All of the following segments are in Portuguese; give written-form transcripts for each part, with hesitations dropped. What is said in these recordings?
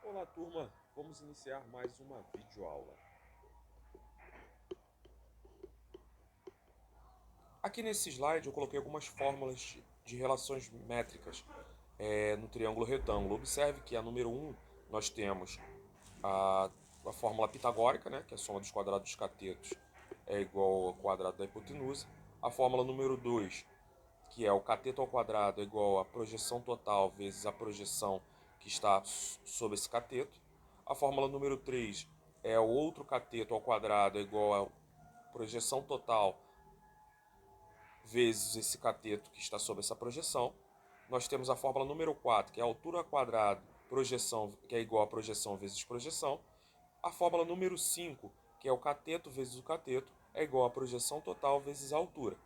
Olá, turma! Vamos iniciar mais uma videoaula. Aqui nesse slide eu coloquei algumas fórmulas de relações métricas no triângulo retângulo. Observe que a número 1 nós temos a fórmula pitagórica, né, que é a soma dos quadrados dos catetos é igual ao quadrado da hipotenusa. A fórmula número 2, que é o cateto ao quadrado é igual a projeção total vezes a projeção que está sobre esse cateto. A fórmula número 3 é o outro cateto ao quadrado é igual a projeção total vezes esse cateto que está sobre essa projeção. Nós temos a fórmula número 4, que é a altura ao quadrado, projeção, que é igual a projeção vezes projeção. A fórmula número 5, que é o cateto vezes o cateto, é igual a projeção total vezes a altura.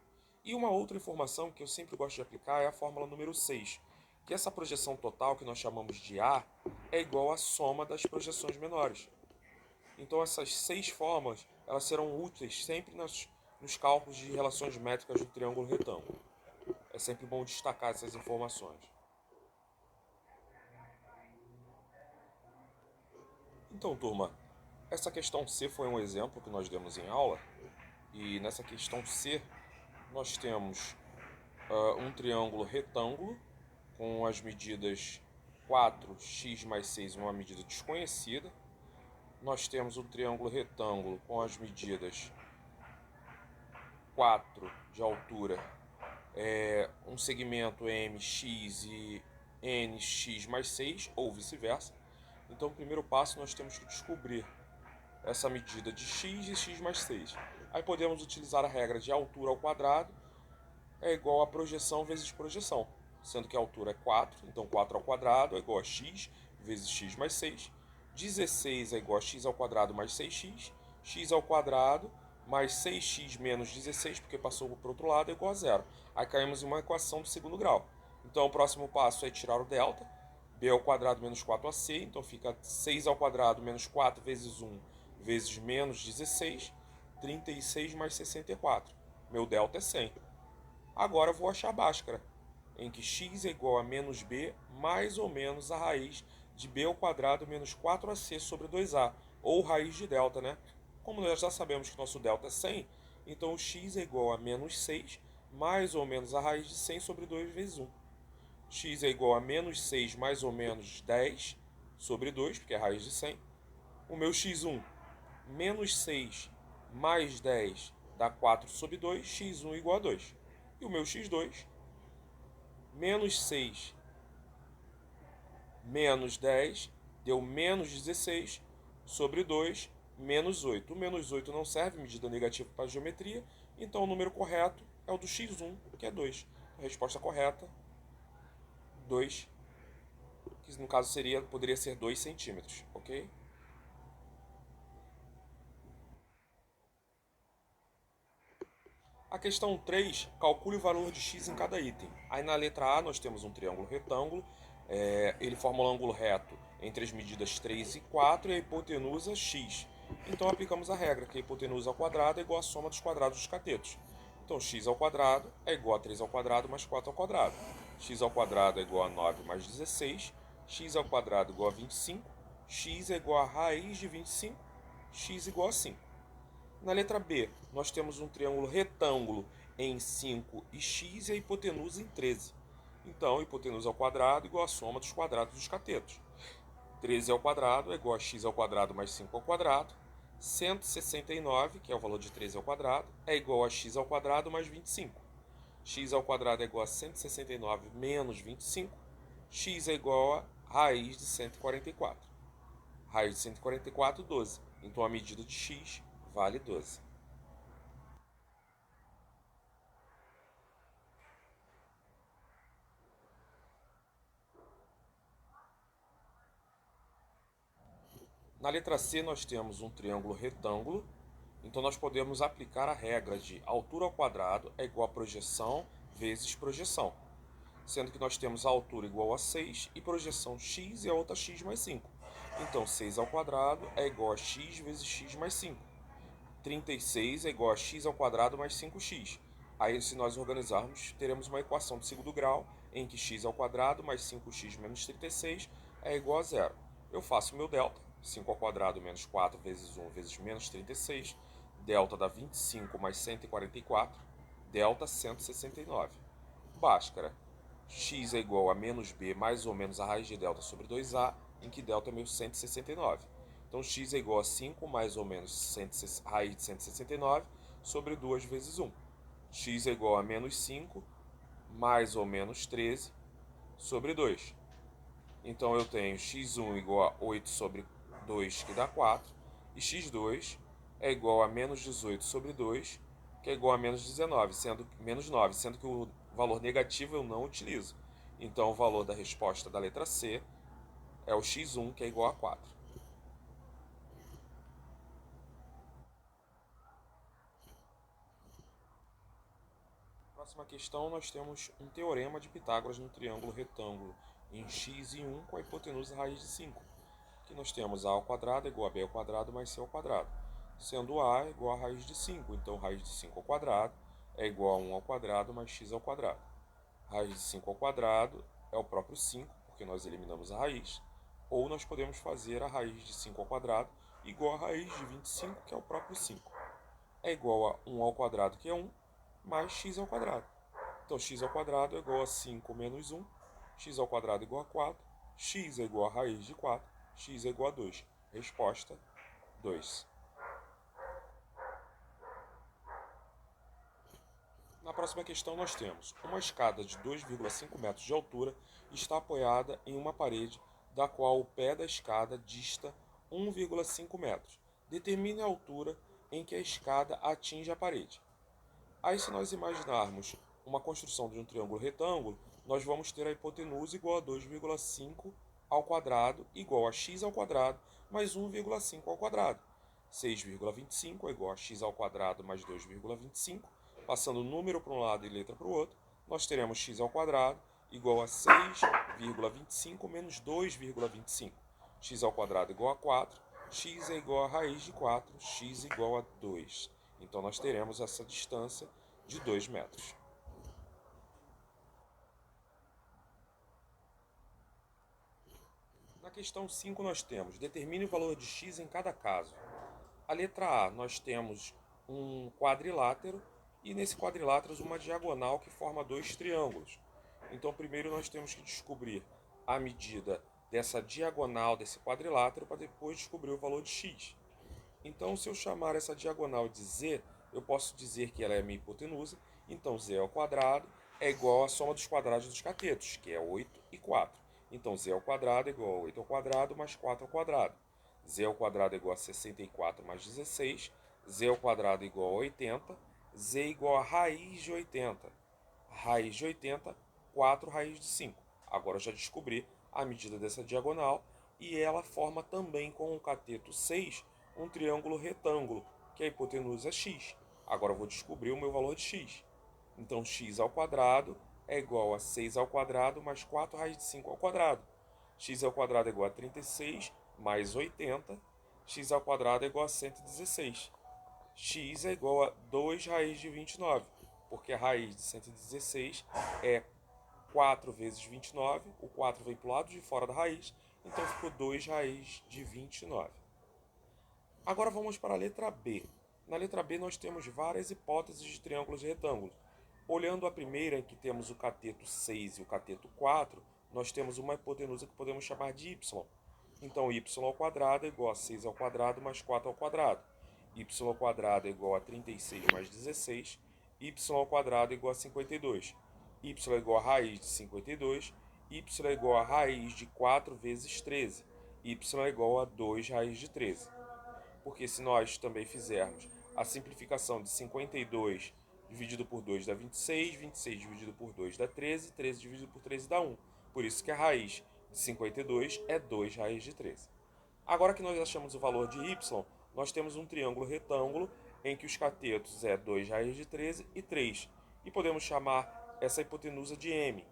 E uma outra informação que eu sempre gosto de aplicar é a fórmula número 6, que essa projeção total, que nós chamamos de A, é igual à soma das projeções menores. Então essas 6 fórmulas elas serão úteis sempre nos cálculos de relações métricas do triângulo retângulo. É sempre bom destacar essas informações. Então, turma, essa questão C foi um exemplo que nós demos em aula. E nessa questão C, nós temos um triângulo retângulo com as medidas 4x mais 6, uma medida desconhecida. Nós temos um triângulo retângulo com as medidas 4 de altura, um segmento MX e NX mais 6, ou vice-versa. Então, o primeiro passo nós temos que descobrir essa medida de x e x mais 6. Aí podemos utilizar a regra de altura ao quadrado é igual a projeção vezes projeção, sendo que a altura é 4, então 4 ao quadrado é igual a x vezes x mais 6. 16 é igual a x ao quadrado mais 6x. X ao quadrado mais 6x menos 16, porque passou para o outro lado, é igual a zero. Aí caímos em uma equação do segundo grau. Então o próximo passo é tirar o delta. B ao quadrado menos 4ac, então fica 6 ao quadrado menos 4 vezes 1 vezes menos 16, 36 mais 64. Meu delta é 100. Agora eu vou achar a Bhaskara, em que x é igual a menos b mais ou menos a raiz de b ao quadrado menos 4ac sobre 2a, ou raiz de delta, né? Como nós já sabemos que nosso delta é 100, então o x é igual a menos 6 mais ou menos a raiz de 100 sobre 2 vezes 1. X é igual a menos 6 mais ou menos 10 sobre 2, porque é a raiz de 100. O meu x1, menos 6 mais 10 dá 4 sobre 2, x1 igual a 2. E o meu x2, menos 6 menos 10 deu menos 16 sobre 2, menos 8. O menos 8 não serve, medida negativa para a geometria, então o número correto é o do x1, que é 2. A resposta correta, 2, que no caso poderia ser 2 centímetros, ok? A questão 3, calcule o valor de x em cada item. Aí na letra A nós temos um triângulo retângulo, ele forma um ângulo reto entre as medidas 3 e 4 e a hipotenusa x. Então aplicamos a regra que a hipotenusa ao quadrado é igual à soma dos quadrados dos catetos. Então x ao quadrado é igual a 3 ao quadrado mais 4 ao quadrado. X ao quadrado é igual a 9 mais 16, x ao quadrado é igual a 25, x é igual a raiz de 25, x igual a 5. Na letra B, nós temos um triângulo retângulo em 5 e x e a hipotenusa em 13. Então, hipotenusa ao quadrado é igual a soma dos quadrados dos catetos. 13 ao quadrado é igual a x ao quadrado mais 5 ao quadrado. 169, que é o valor de 13 ao quadrado, é igual a x ao quadrado mais 25. X ao quadrado é igual a 169 menos 25. X é igual a raiz de 144. Raiz de 144, 12. Então a medida de x vale 12. Na letra C nós temos um triângulo retângulo, então nós podemos aplicar a regra de altura ao quadrado é igual a projeção vezes projeção, sendo que nós temos a altura igual a 6 e projeção x e a outra x mais 5. Então 6 ao quadrado é igual a x vezes x mais 5. 36 é igual a x ao quadrado mais 5x. Aí, se nós organizarmos, teremos uma equação de segundo grau em que x ao quadrado mais 5x menos 36 é igual a zero. Eu faço meu delta, 5 ao quadrado menos 4 vezes 1 vezes menos 36, delta dá 25 mais 144, delta 169. Bhaskara, x é igual a menos b mais ou menos a raiz de delta sobre 2a, em que delta é meu 169. Então x é igual a 5 mais ou menos raiz de 169 sobre 2 vezes 1. X é igual a menos 5 mais ou menos 13 sobre 2. Então eu tenho x1 igual a 8 sobre 2, que dá 4, e x2 é igual a menos 18 sobre 2, que é igual a menos 19, menos 9, sendo que o valor negativo eu não utilizo. Então o valor da resposta da letra C é o x1, que é igual a 4. Próxima questão, nós temos um teorema de Pitágoras no triângulo retângulo em x e 1 com a hipotenusa raiz de 5. Aqui nós temos a ao quadrado igual a b ao quadrado mais c ao quadrado, sendo a igual a raiz de 5. Então, raiz de 5 ao quadrado é igual a 1 ao quadrado mais x ao quadrado. Raiz de 5 ao quadrado é o próprio 5, porque nós eliminamos a raiz. Ou nós podemos fazer a raiz de 5 ao quadrado igual a raiz de 25, que é o próprio 5. É igual a 1 ao quadrado, que é 1, mais x ao quadrado. Então, x ao quadrado é igual a 5 menos 1, x ao quadrado é igual a 4, x é igual a raiz de 4, x é igual a 2. Resposta 2. Na próxima questão nós temos uma escada de 2,5 metros de altura está apoiada em uma parede da qual o pé da escada dista 1,5 metros. Determine a altura em que a escada atinge a parede. Aí, se nós imaginarmos uma construção de um triângulo retângulo, nós vamos ter a hipotenusa igual a 2,5 ao quadrado igual a x ao quadrado mais 1,5 ao quadrado. 6,25 é igual a x ao quadrado mais 2,25. Passando número para um lado e letra para o outro, nós teremos x ao quadrado igual a 6,25 menos 2,25. X ao quadrado igual a 4, x é igual a raiz de 4, x igual a 2. Então nós teremos essa distância de 2 metros. Na questão 5 nós temos, determine o valor de x em cada caso. A letra A, nós temos um quadrilátero e nesse quadrilátero uma diagonal que forma dois triângulos. Então primeiro nós temos que descobrir a medida dessa diagonal desse quadrilátero para depois descobrir o valor de x. Então, se eu chamar essa diagonal de z, eu posso dizer que ela é minha hipotenusa. Então, z ao quadrado é igual à soma dos quadrados dos catetos, que é 8 e 4. Então, z ao quadrado é igual a 8 ao quadrado mais 4 ao quadrado. Z ao quadrado é igual a 64 mais 16. Z ao quadrado é igual a 80. Z igual a raiz de 80. Raiz de 80, 4 raiz de 5. Agora eu já descobri a medida dessa diagonal e ela forma também com o cateto 6 um triângulo retângulo, que a hipotenusa é x. Agora eu vou descobrir o meu valor de x. Então x ao quadrado é igual a 6 ao quadrado mais 4 raiz de 5 ao quadrado. X ao quadrado é igual a 36 mais 80. X ao quadrado é igual a 116. X é igual a 2 raiz de 29, porque a raiz de 116 é 4 vezes 29, o 4 vem para o lado de fora da raiz, então ficou 2 raiz de 29. Agora vamos para a letra B. Na letra B nós temos várias hipóteses de triângulos e retângulos. Olhando a primeira, em que temos o cateto 6 e o cateto 4, nós temos uma hipotenusa que podemos chamar de y. Então y ao quadrado é igual a 6 ao quadrado mais 4 ao quadrado. Y ao quadrado é igual a 36 mais 16. Y ao quadrado é igual a 52. Y é igual a raiz de 52. Y é igual a raiz de 4 vezes 13. Y é igual a 2 raiz de 13. Porque se nós também fizermos a simplificação de 52 dividido por 2 dá 26, 26 dividido por 2 dá 13, 13 dividido por 13 dá 1. Por isso que a raiz de 52 é 2 raiz de 13. Agora que nós achamos o valor de y, nós temos um triângulo retângulo em que os catetos é 2 raiz de 13 e 3. E podemos chamar essa hipotenusa de m.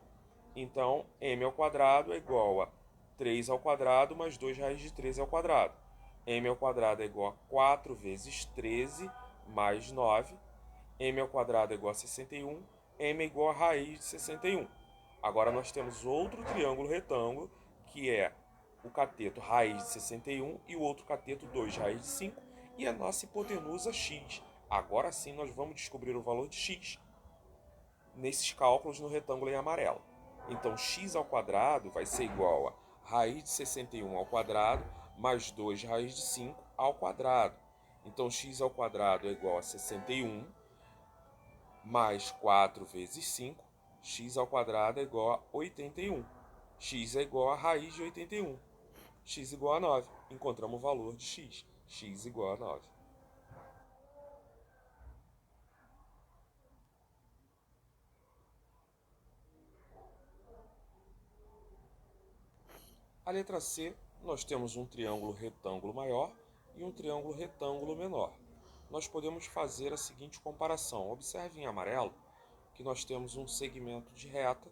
Então, m ao quadrado é igual a 3 ao quadrado mais 2 raiz de 13 ao quadrado. M ao quadrado é igual a 4 vezes 13 mais 9. M ao quadrado é igual a 61. M é igual a raiz de 61. Agora nós temos outro triângulo retângulo, que é o cateto raiz de 61 e o outro cateto 2 raiz de 5 e a nossa hipotenusa x. Agora sim nós vamos descobrir o valor de x nesses cálculos no retângulo em amarelo. Então x ao quadrado vai ser igual a raiz de 61 ao quadrado mais 2 raiz de 5 ao quadrado. Então x ao quadrado é igual a 61 mais 4 vezes 5. X ao quadrado é igual a 81. X é igual a raiz de 81. X igual a 9. Encontramos o valor de x. X igual a 9. A letra C, nós temos um triângulo retângulo maior e um triângulo retângulo menor. Nós podemos fazer a seguinte comparação. Observe em amarelo que nós temos um segmento de reta,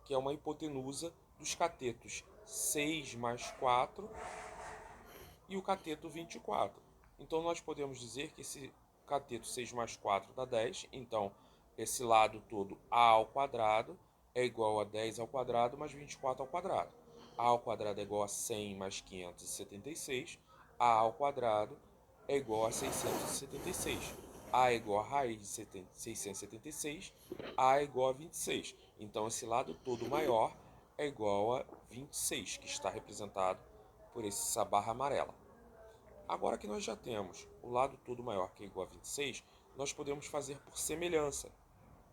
que é uma hipotenusa dos catetos 6 mais 4 e o cateto 24. Então nós podemos dizer que esse cateto 6 mais 4 dá 10, então esse lado todo a ao quadrado é igual a 10 ao quadrado mais 24 ao quadrado. A ao quadrado é igual a 100 mais 576, a ao quadrado é igual a 676. A é igual a raiz de 676, A é igual a 26. Então esse lado todo maior é igual a 26, que está representado por essa barra amarela. Agora que nós já temos o lado todo maior que é igual a 26, nós podemos fazer por semelhança,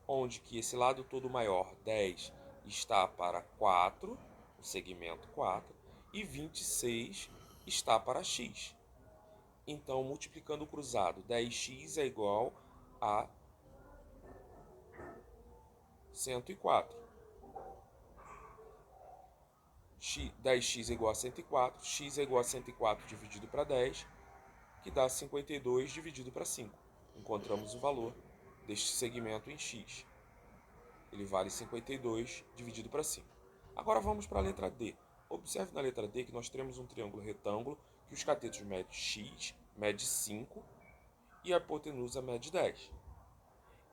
onde que esse lado todo maior, 10, está para 4, o segmento 4, e 26 está para x. Então, multiplicando o cruzado, 10x é igual a 104. 10x é igual a 104, x é igual a 104 dividido para 10, que dá 52 dividido para 5. Encontramos o valor deste segmento em x. Ele vale 52 dividido para 5. Agora vamos para a letra D. Observe na letra D que nós temos um triângulo retângulo que os catetos medem x, mede 5 e a hipotenusa mede 10.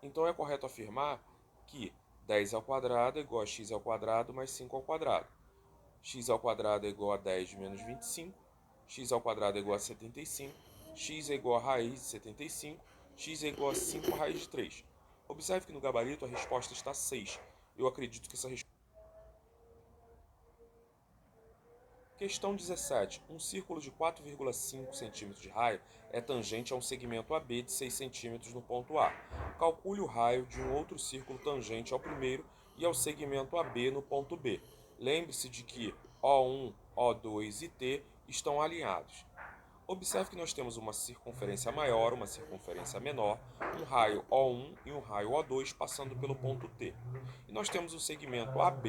Então é correto afirmar que 10 ao quadrado é igual a x ao quadrado mais 5 ao quadrado. X ao quadrado é igual a 10 menos 25. X ao quadrado é igual a 75. X é igual a raiz de 75. X é igual a 5 raiz de 3. Observe que no gabarito a resposta está 6. Eu acredito que essa resposta... Questão 17. Um círculo de 4,5 cm de raio é tangente a um segmento AB de 6 cm no ponto A. Calcule o raio de um outro círculo tangente ao primeiro e ao segmento AB no ponto B. Lembre-se de que O1, O2 e T estão alinhados. Observe que nós temos uma circunferência maior, uma circunferência menor, um raio O1 e um raio O2 passando pelo ponto T. E nós temos um segmento AB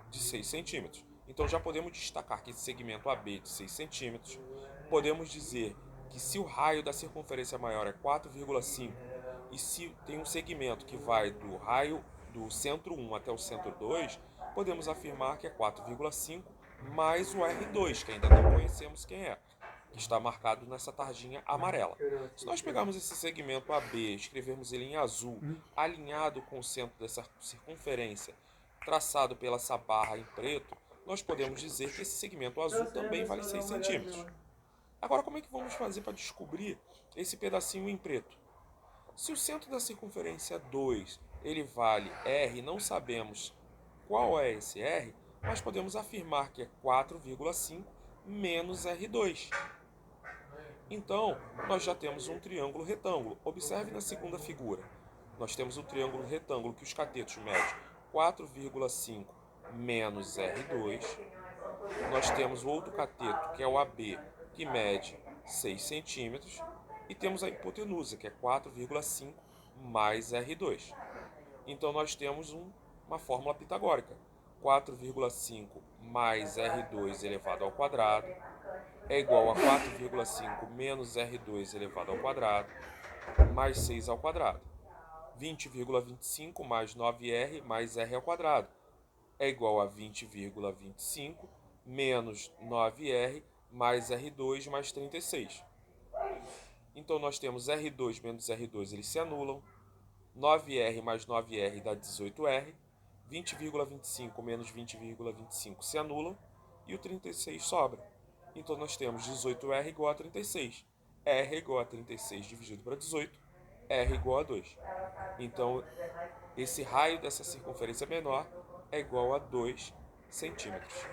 de 6 cm. Então já podemos destacar que esse segmento AB de 6 cm, podemos dizer que se o raio da circunferência maior é 4,5 e se tem um segmento que vai do raio do centro 1 até o centro 2, podemos afirmar que é 4,5 mais o R2, que ainda não conhecemos quem é, que está marcado nessa tarjinha amarela. Se nós pegarmos esse segmento AB, escrevermos ele em azul, alinhado com o centro dessa circunferência, traçado pela essa barra em preto, nós podemos dizer que esse segmento azul também vale 6 centímetros. Agora, como é que vamos fazer para descobrir esse pedacinho em preto? Se o centro da circunferência 2 ele vale R, não sabemos qual é esse R, mas podemos afirmar que é 4,5 menos R2. Então, nós já temos um triângulo retângulo. Observe na segunda figura. Nós temos um triângulo retângulo que os catetos medem 4,5 menos R2. Nós temos o outro cateto, que é o AB, que mede 6 centímetros. E temos a hipotenusa, que é 4,5 mais R2. Então, nós temos uma fórmula pitagórica. 4,5 mais R2 elevado ao quadrado é igual a 4,5 menos R2 elevado ao quadrado mais 6 ao quadrado. 20,25 mais 9R mais R ao quadrado é igual a 20,25 menos 9R mais R2 mais 36. Então nós temos R2 menos R2, eles se anulam. 9R mais 9R dá 18R. 20,25 menos 20,25 se anulam. e o 36 sobra. Então nós temos 18R igual a 36. R igual a 36 dividido para 18, R igual a 2. Então, esse raio dessa circunferência menor é igual a 2 centímetros.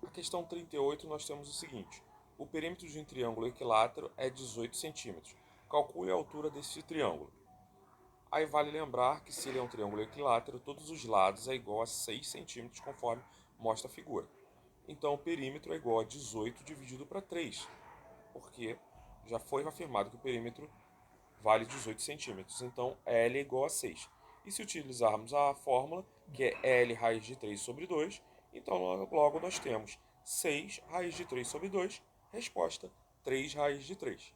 A questão 38 nós temos o seguinte: o perímetro de um triângulo equilátero é 18 centímetros. Calcule a altura desse triângulo. Aí vale lembrar que se ele é um triângulo equilátero, todos os lados é igual a 6 centímetros, conforme mostra a figura. Então o perímetro é igual a 18 dividido para 3, porque já foi afirmado que o perímetro vale 18 centímetros. Então L é igual a 6. E se utilizarmos a fórmula, que é L raiz de 3 sobre 2, então logo nós temos 6 raiz de 3 sobre 2, resposta 3 raiz de 3.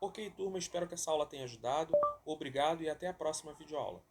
Ok, turma, espero que essa aula tenha ajudado. Obrigado e até a próxima videoaula.